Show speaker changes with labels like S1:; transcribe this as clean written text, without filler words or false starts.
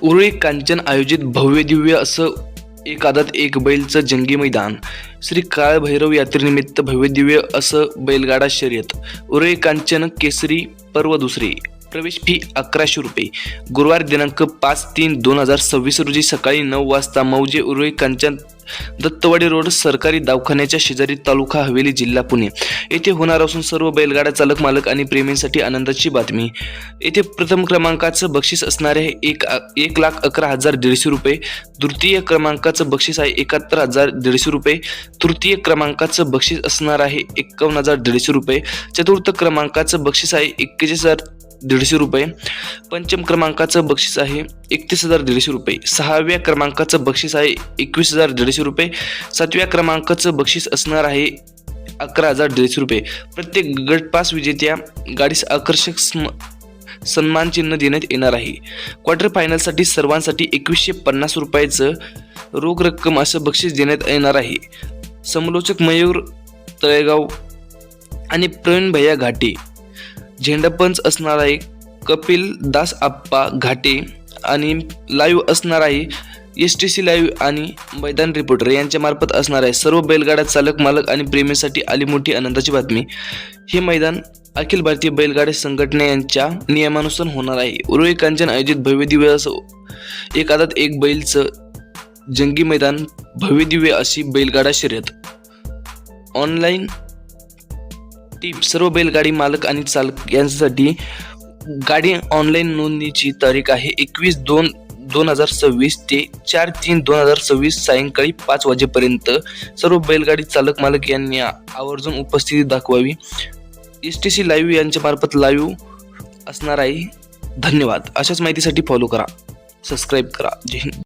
S1: उरुळी कांचन आयोजित भव्य दिव्य असं एक आदत एक बैलचं जंगी मैदान. श्री काळभैरव यात्रेनिमित्त भव्य दिव्य असं बैलगाडा शर्यत. उरुळी कांचन केसरी पर्व दुसरी. प्रवेश फी 1100 रुपये. गुरुवार दिनांक 5/3/2026 रोजी सकाळी 9 वाजता मौजे उरुळी कांचन दत्तवाडी रोड सरकारी दवाखान्याच्या शेजारी तालुका हवेली जिल्हा पुणे येथे होणार असून सर्व बैलगाडा चालक मालक आणि प्रेमींसाठी आनंदाची बातमी. येथे प्रथम क्रमांकाचं बक्षीस असणारे आहे 1,11,150 रुपये. द्वितीय क्रमांकाचं बक्षीस आहे 71,150 रुपये. तृतीय क्रमांकाचं बक्षीस असणार आहे 51,150 रुपये. चतुर्थ क्रमांकाचं बक्षीस आहे 41,150 रुपये. पंचम क्रमांकाचं बक्षीस आहे 31,150 रुपये. सहाव्या क्रमांकाचं बक्षीस आहे 21,150 रुपये. सातव्या क्रमांकाचं बक्षीस असणार आहे 11,150 रुपये. प्रत्येक गट पास विजेत्या गाडीस आकर्षक सन्मान चिन्ह देण्यात येणार आहे. क्वार्टर फायनलसाठी सर्वांसाठी 2,150 रुपयाचं रोख रक्कम असं बक्षीस देण्यात येणार आहे. समालोचक मयूर तळेगाव आणि प्रवीण भैया घाटे. झेंडापंच असणार आहे कपिल दास आप्पा घाटे आणि लाईव्ह असणार आहे STC लाईव्ह आणि मैदान रिपोर्टर यांच्या मार्फत असणार आहे. सर्व बैलगाडा चालक मालक आणि प्रेमींसाठी आली मोठी आनंदाची बातमी. हे मैदान अखिल भारतीय बैलगाडा संघटना यांच्या नियमानुसार होणार आहे. उरुळी कांचन आयोजित भव्य दिव्य असं एक आदत एक बैलचं जंगी मैदान. भव्य दिव्य अशी बैलगाडा शर्यत. Online tip. सर्व बैलगाडी मालक आणि चालक यांच्यासाठी गाडी ऑनलाईन नोंदणीची तारीख आहे 21/2/2026 ते 4/3/2026 सायंकाळी 5 वाजेपर्यंत. सर्व बैलगाडी चालक मालक यांनी आवर्जून उपस्थिती दाखवावी. STC लाईव्ह यांच्या मार्फत लाईव्ह असणार आहे. धन्यवाद. अशाच माहितीसाठी फॉलो करा, सबस्क्राईब करा. जय हिंद.